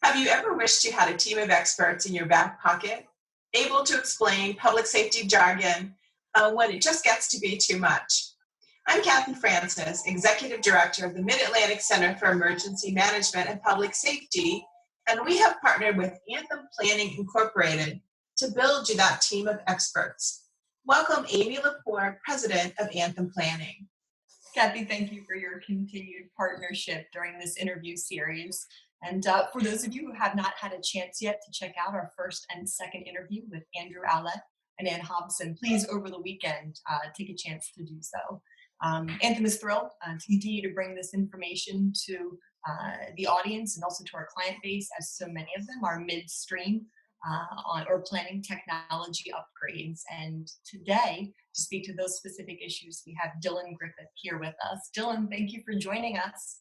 Have you ever wished you had a team of experts in your back pocket, able to explain public safety jargon when it just gets to be too much? I'm Kathy Francis, Executive Director of the Mid-Atlantic Center for Emergency Management and Public Safety, and we have partnered with Anthem Planning Incorporated to build you that team of experts. Welcome Amy LePore, President of Anthem Planning. Kathy, thank you for your continued partnership during this interview series. And for those of you who have not had a chance yet to check out our first and second interview with Andrew Owlett and Ann Hobson, please over the weekend take a chance to do so. Anthem is thrilled to continue to bring this information to the audience and also to our client base, as so many of them are midstream on or planning technology upgrades. And today, to speak to those specific issues, we have Dylan Griffith here with us. Dylan, thank you for joining us.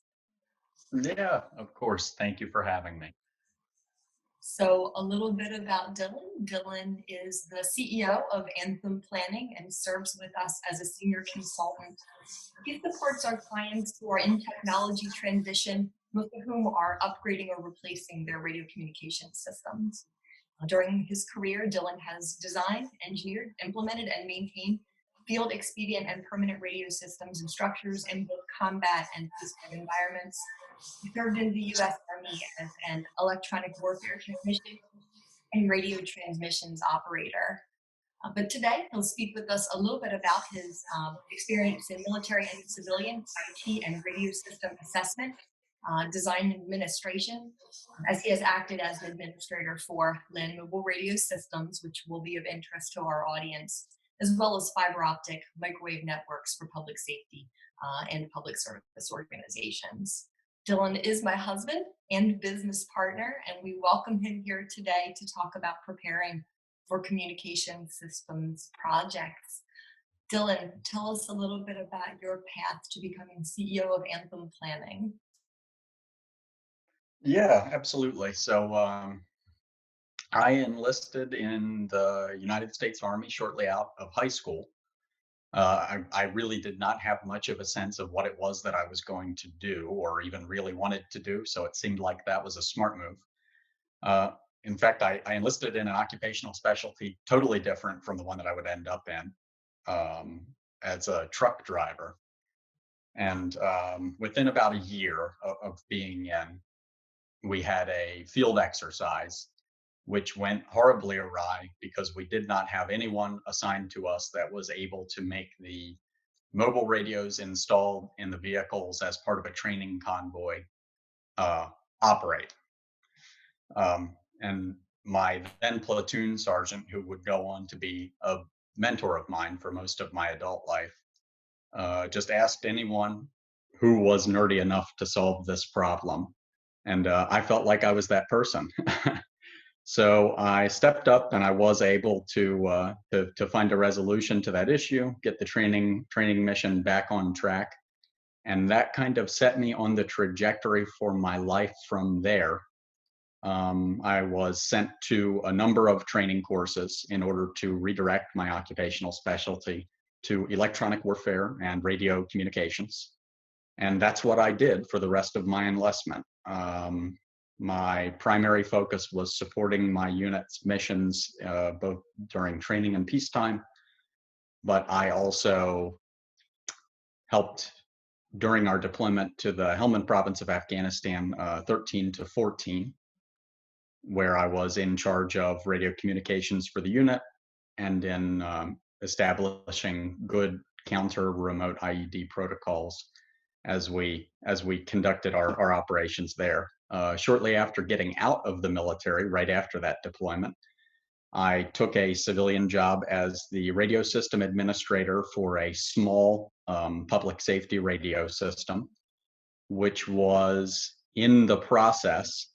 Yeah, of course. Thank you for having me. So a little bit about Dylan. Dylan is the CEO of Anthem Planning and serves with us as a senior consultant. He supports our clients who are in technology transition, most of whom are upgrading or replacing their radio communication systems. During his career, Dylan has designed, engineered, implemented, and maintained field expedient and permanent radio systems and structures in both combat and peacetime environments. He served in the U.S. Army as an electronic warfare technician and radio transmissions operator. But today, he'll speak with us a little bit about his experience in military and civilian IT and radio system assessment, design and administration, as he has acted as an administrator for land mobile radio systems, which will be of interest to our audience, as well as fiber optic microwave networks for public safety and public service organizations. Dylan is my husband and business partner, and we welcome him here today to talk about preparing for communication systems projects. Dylan, tell us a little bit about your path to becoming CEO of Anthem Planning. Yeah, absolutely. So I enlisted in the United States Army shortly out of high school. I really did not have much of a sense of what it was that I was going to do or even really wanted to do. So it seemed like that was a smart move. In fact, I enlisted in an occupational specialty totally different from the one that I would end up in as a truck driver. And within about a year of being in, we had a field exercise which went horribly awry because we did not have anyone assigned to us that was able to make the mobile radios installed in the vehicles as part of a training convoy operate. And my then platoon sergeant, who would go on to be a mentor of mine for most of my adult life, just asked anyone who was nerdy enough to solve this problem. And I felt like I was that person. So I stepped up and I was able to find a resolution to that issue, get the training mission back on track. And that kind of set me on the trajectory for my life from there. I was sent to a number of training courses in order to redirect my occupational specialty to electronic warfare and radio communications. And that's what I did for the rest of my enlistment. My primary focus was supporting my unit's missions, both during training and peacetime, but I also helped during our deployment to the Helmand province of Afghanistan, 13 to 14, where I was in charge of radio communications for the unit and in establishing good counter remote IED protocols as we conducted our operations there. Shortly after getting out of the military, right after that deployment, I took a civilian job as the radio system administrator for a small public safety radio system, which was in the process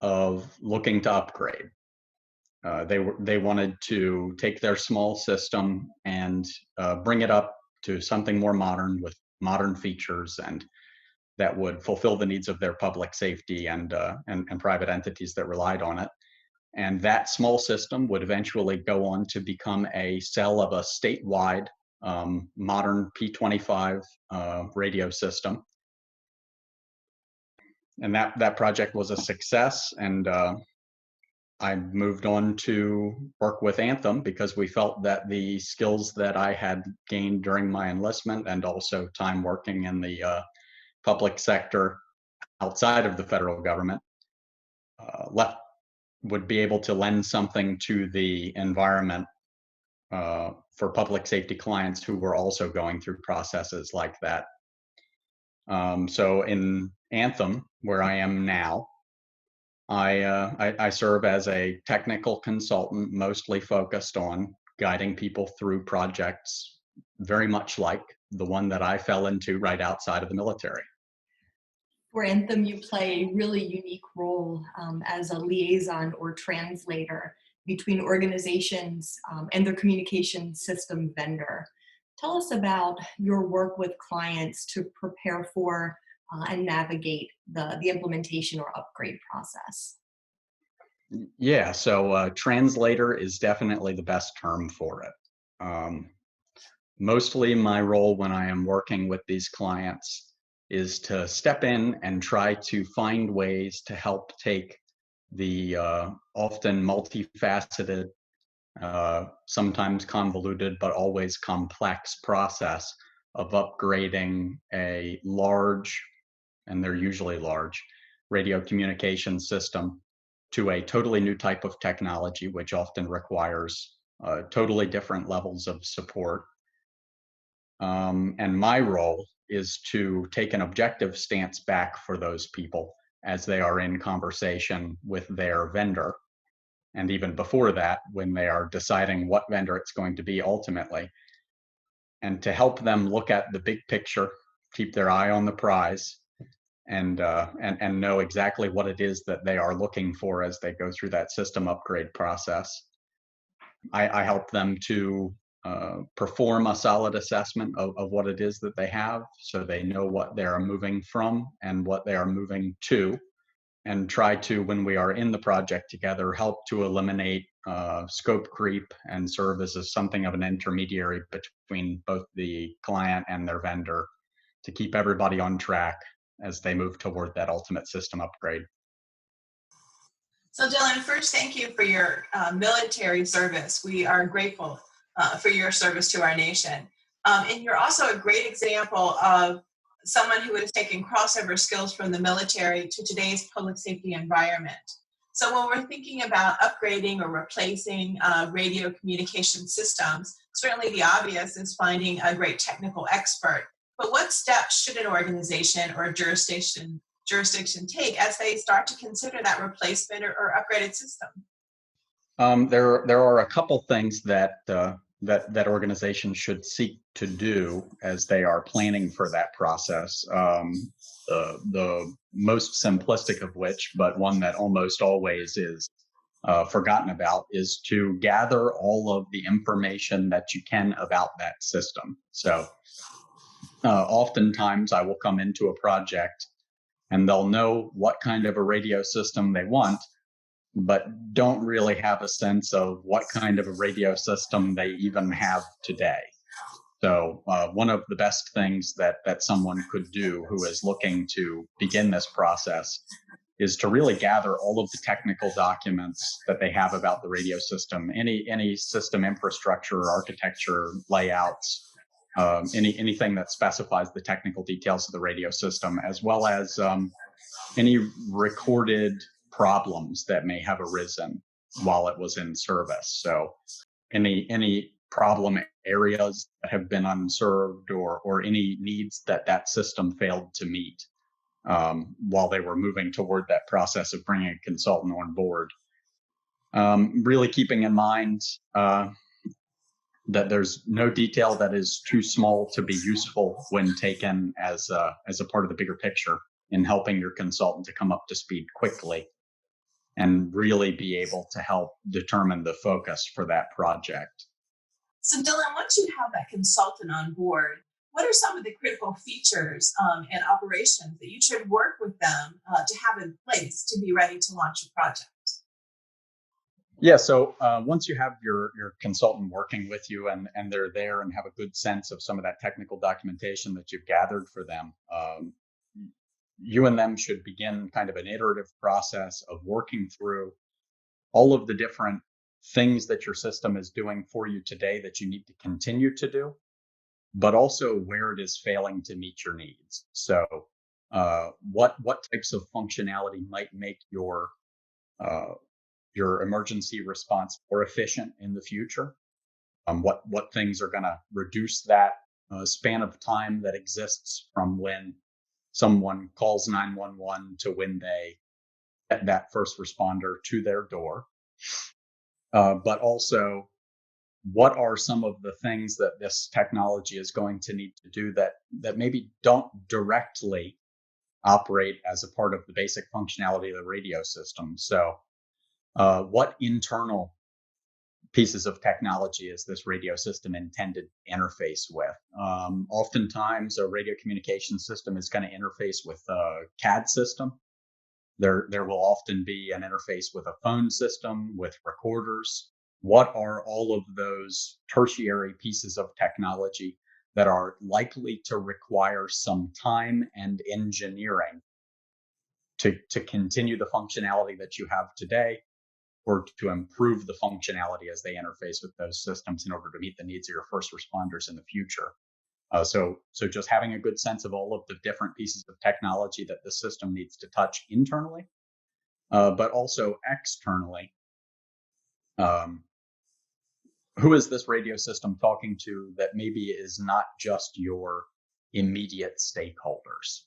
of looking to upgrade. They wanted to take their small system and bring it up to something more modern with modern features and that would fulfill the needs of their public safety and private entities that relied on it. And that small system would eventually go on to become a cell of a statewide modern P25 radio system. that project was a success, and I moved on to work with Anthem because we felt that the skills that I had gained during my enlistment and also time working in the public sector outside of the federal government left would be able to lend something to the environment for public safety clients who were also going through processes like that. So in Anthem, where I am now, I serve as a technical consultant, mostly focused on guiding people through projects very much like the one that I fell into right outside of the military. For Anthem, you play a really unique role as a liaison or translator between organizations and their communication system vendor. Tell us about your work with clients to prepare for and navigate the implementation or upgrade process. Yeah, so translator is definitely the best term for it. Mostly my role when I am working with these clients is to step in and try to find ways to help take the often multifaceted, sometimes convoluted, but always complex process of upgrading a large, and they're usually large, radio communication system to a totally new type of technology, which often requires totally different levels of support. And my role is to take an objective stance back for those people as they are in conversation with their vendor. And even before that, when they are deciding what vendor it's going to be ultimately, and to help them look at the big picture, keep their eye on the prize, and know exactly what it is that they are looking for as they go through that system upgrade process. I help them to perform a solid assessment of what it is that they have, so they know what they are moving from and what they are moving to, and try to, when we are in the project together, help to eliminate scope creep and serve as something of an intermediary between both the client and their vendor to keep everybody on track as they move toward that ultimate system upgrade. So Dylan, first, thank you for your military service. We are grateful for your service to our nation. And you're also a great example of someone who has taken crossover skills from the military to today's public safety environment. So when we're thinking about upgrading or replacing radio communication systems, certainly the obvious is finding a great technical expert. But what steps should an organization or a jurisdiction take as they start to consider that replacement or upgraded system? There are a couple things that that organizations should seek to do as they are planning for that process. The most simplistic of which, but one that almost always is forgotten about, is to gather all of the information that you can about that system. So oftentimes I will come into a project and they'll know what kind of a radio system they want, but don't really have a sense of what kind of a radio system they even have today. So one of the best things that someone could do who is looking to begin this process is to really gather all of the technical documents that they have about the radio system, any system infrastructure, architecture, layouts, anything that specifies the technical details of the radio system, as well as any recorded problems that may have arisen while it was in service. So any problem areas that have been unserved, or any needs that system failed to meet while they were moving toward that process of bringing a consultant on board. Really keeping in mind that there's no detail that is too small to be useful when taken as a part of the bigger picture in helping your consultant to come up to speed quickly and really be able to help determine the focus for that project. So Dylan, once you have that consultant on board, what are some of the critical features and operations that you should work with them to have in place to be ready to launch a project? Yeah, so once you have your consultant working with you and they're there and have a good sense of some of that technical documentation that you've gathered for them, you and them should begin kind of an iterative process of working through all of the different things that your system is doing for you today that you need to continue to do, but also where it is failing to meet your needs. So what types of functionality might make your emergency response more efficient in the future? What things are going to reduce that span of time that exists from when someone calls 911 to when they get that first responder to their door? But also, what are some of the things that this technology is going to need to do that maybe don't directly operate as a part of the basic functionality of the radio system? So what internal pieces of technology is this radio system intended to interface with? Oftentimes, a radio communication system is going to interface with a CAD system. There will often be an interface with a phone system, with recorders. What are all of those tertiary pieces of technology that are likely to require some time and engineering to continue the functionality that you have today, or to improve the functionality as they interface with those systems in order to meet the needs of your first responders in the future? So just having a good sense of all of the different pieces of technology that the system needs to touch internally, but also externally. Who is this radio system talking to that maybe is not just your immediate stakeholders?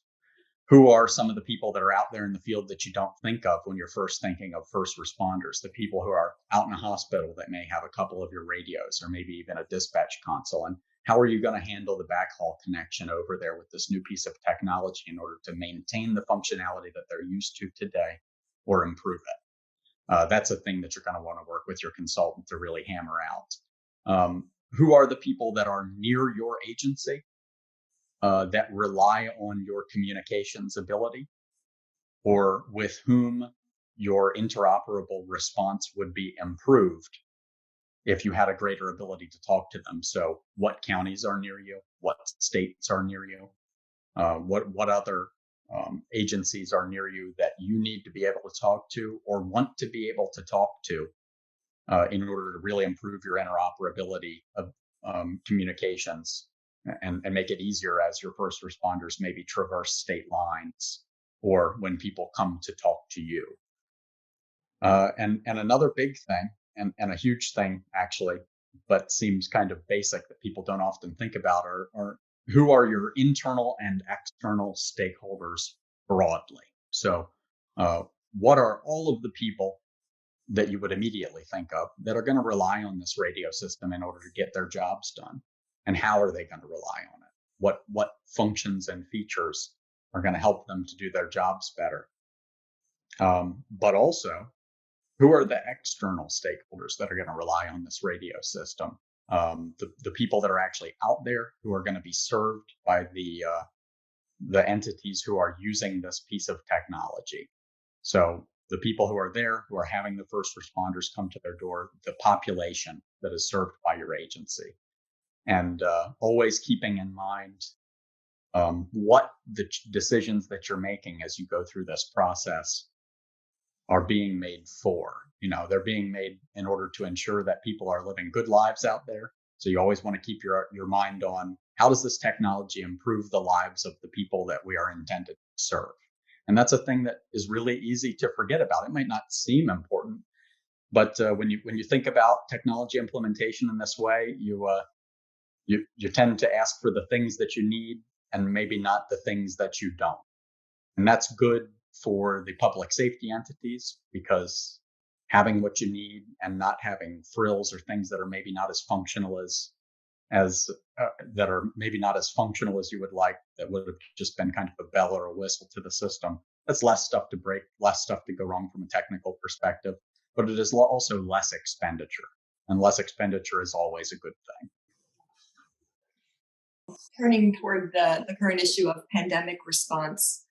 Who are some of the people that are out there in the field that you don't think of when you're first thinking of first responders? The people who are out in a hospital that may have a couple of your radios, or maybe even a dispatch console. And how are you going to handle the backhaul connection over there with this new piece of technology in order to maintain the functionality that they're used to today or improve it? That's a thing that you're going to want to work with your consultant to really hammer out. Who are the people that are near your agency that rely on your communications ability, or with whom your interoperable response would be improved if you had a greater ability to talk to them? So what counties are near you? What states are near you? What other agencies are near you that you need to be able to talk to or want to be able to talk to in order to really improve your interoperability of communications and make it easier as your first responders maybe traverse state lines or when people come to talk to you? And another big thing, and a huge thing actually, but seems kind of basic that people don't often think about, are who are your internal and external stakeholders broadly? So what are all of the people that you would immediately think of that are going to rely on this radio system in order to get their jobs done? And how are they going to rely on it? What functions and features are going to help them to do their jobs better? But also, who are the external stakeholders that are going to rely on this radio system? The people that are actually out there who are going to be served by the entities who are using this piece of technology. So the people who are there, who are having the first responders come to their door, the population that is served by your agency. And always keeping in mind what the decisions that you're making as you go through this process are being made for. They're being made in order to ensure that people are living good lives out there. So you always want to keep your mind on, how does this technology improve the lives of the people that we are intended to serve? And that's a thing that is really easy to forget about. It might not seem important, but when you think about technology implementation in this way, you tend to ask for the things that you need and maybe not the things that you don't. And that's good for the public safety entities, because having what you need and not having frills or things that are maybe not as functional as that are maybe not as functional as you would like, that would have just been kind of a bell or a whistle to the system. That's less stuff to break, less stuff to go wrong from a technical perspective, but it is also less expenditure, and less expenditure is always a good thing. Turning toward the current issue of pandemic response,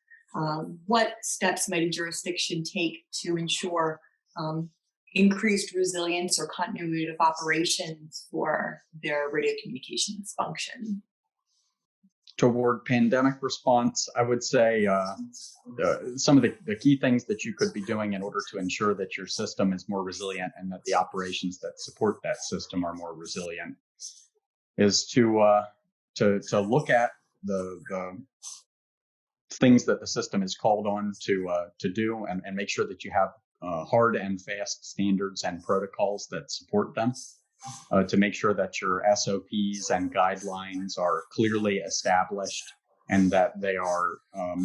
what steps might a jurisdiction take to ensure increased resilience or continuity of operations for their radio communications function? toward pandemic response, I would say some of the key things that you could be doing in order to ensure that your system is more resilient and that the operations that support that system are more resilient is to look at the things that the system is called on to do, and make sure that you have hard and fast standards and protocols that support them. To make sure that your SOPs and guidelines are clearly established and that they are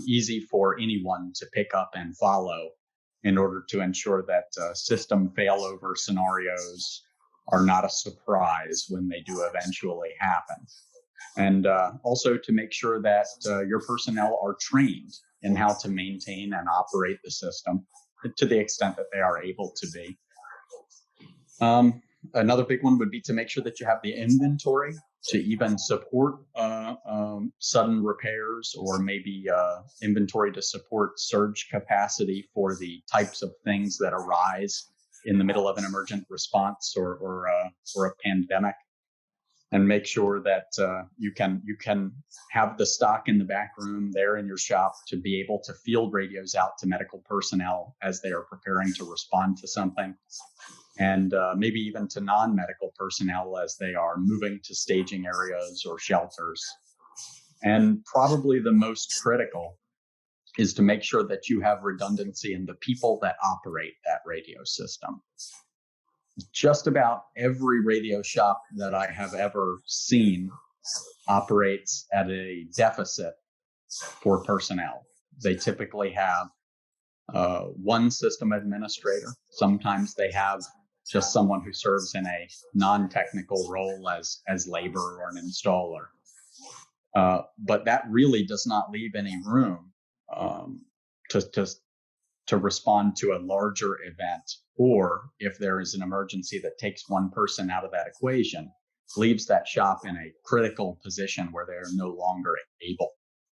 easy for anyone to pick up and follow in order to ensure that system failover scenarios are not a surprise when they do eventually happen. And also to make sure that your personnel are trained in how to maintain and operate the system to the extent that they are able to be. Another big one would be to make sure that you have the inventory to even support sudden repairs, or maybe inventory to support surge capacity for the types of things that arise in the middle of an emergent response or a pandemic, and make sure that you can have the stock in the back room there in your shop to be able to field radios out to medical personnel as they are preparing to respond to something. And maybe even to non-medical personnel as they are moving to staging areas or shelters. And probably the most critical is to make sure that you have redundancy in the people that operate that radio system. Just about every radio shop that I have ever seen operates at a deficit for personnel. They typically have one system administrator. Sometimes they have just someone who serves in a non-technical role as labor or an installer. But that really does not leave any room to respond to a larger event, or if there is an emergency that takes one person out of that equation, leaves that shop in a critical position where they are no longer able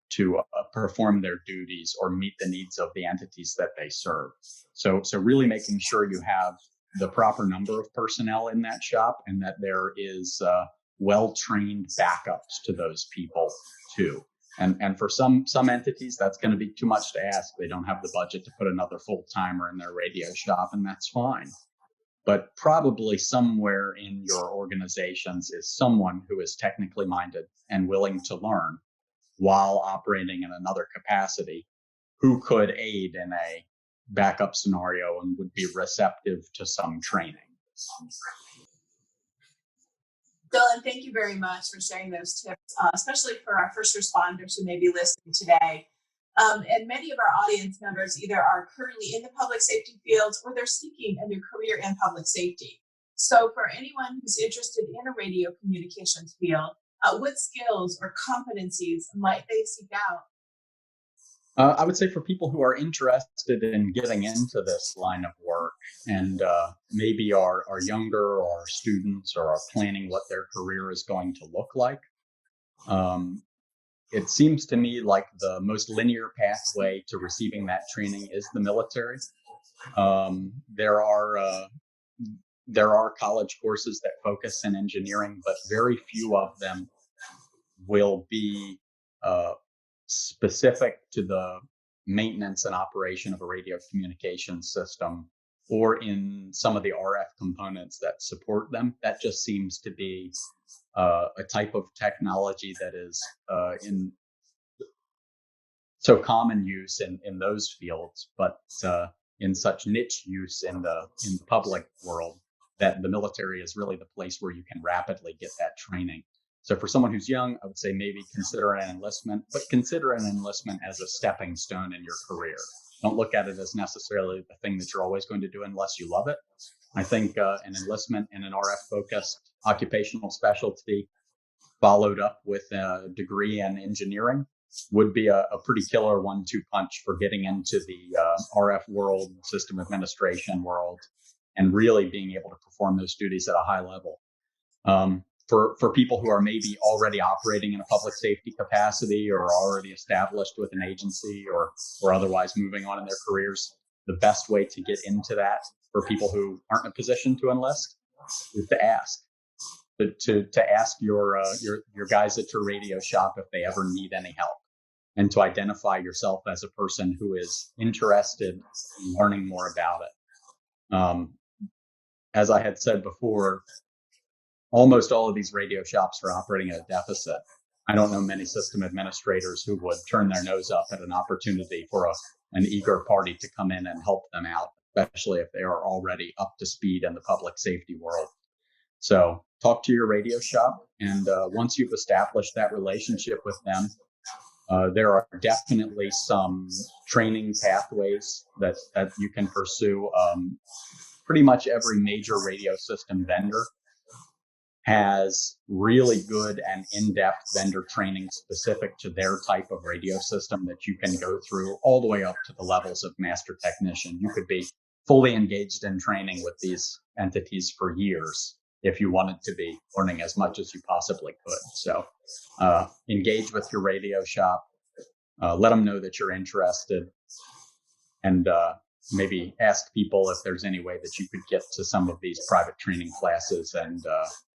to perform their duties or meet the needs of the entities that they serve. So really making sure you have the proper number of personnel in that shop, and that there is well-trained backups to those people too. And for some entities, that's going to be too much to ask. They don't have the budget to put another full-timer in their radio shop, and that's fine. But probably somewhere in your organizations is someone who is technically minded and willing to learn while operating in another capacity, who could aid in a backup scenario and would be receptive to some training. Dylan, thank you very much for sharing those tips, especially for our first responders who may be listening today. And many of our audience members either are currently in the public safety fields or they're seeking a new career in public safety. So for anyone who's interested in a radio communications field, what skills or competencies might they seek out? I would say for people who are interested in getting into this line of work and maybe are younger or are students or are planning what their career is going to look like, it seems to me like the most linear pathway to receiving that training is the military. There are college courses that focus in engineering, but very few of them will be specific to the maintenance and operation of a radio communication system, or in some of the RF components that support them. That just seems to be a type of technology that is in so common use in those fields, but in such niche use in the public world, that the military is really the place where you can rapidly get that training. So for someone who's young, I would say maybe consider an enlistment, but consider an enlistment as a stepping stone in your career. Don't look at it as necessarily the thing that you're always going to do unless you love it. I think an enlistment in an RF-focused occupational specialty followed up with a degree in engineering would be a pretty killer 1-2 punch for getting into the RF world, system administration world, and really being able to perform those duties at a high level. For people who are maybe already operating in a public safety capacity or already established with an agency or otherwise moving on in their careers, the best way to get into that for people who aren't in a position to enlist is to ask. to ask your guys at your radio shop if they ever need any help, and to identify yourself as a person who is interested in learning more about it. As I had said before, almost all of these radio shops are operating at a deficit. I don't know many system administrators who would turn their nose up at an opportunity for an eager party to come in and help them out, especially if they are already up to speed in the public safety world. So talk to your radio shop, and once you've established that relationship with them, there are definitely some training pathways that you can pursue. Pretty much every major radio system vendor has really good and in-depth vendor training specific to their type of radio system that you can go through all the way up to the levels of master technician. You could be fully engaged in training with these entities for years if you wanted to be learning as much as you possibly could. So engage with your radio shop, let them know that you're interested, and maybe ask people if there's any way that you could get to some of these private training classes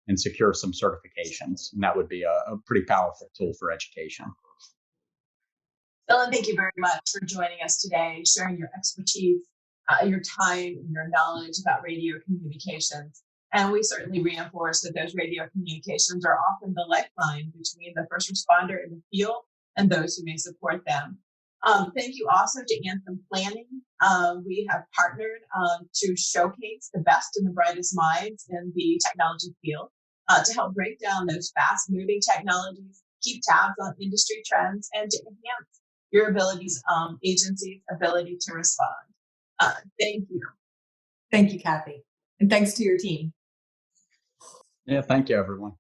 and secure some certifications. And that would be a pretty powerful tool for education. Dylan, thank you very much for joining us today, sharing your expertise, your time, and your knowledge about radio communications. And we certainly reinforce that those radio communications are often the lifeline between the first responder in the field and those who may support them. Thank you also to Anthem Planning. We have partnered to showcase the best and the brightest minds in the technology field to help break down those fast-moving technologies, keep tabs on industry trends, and to enhance your agency's ability to respond. Thank you. Thank you, Kathy. And thanks to your team. Yeah, thank you, everyone.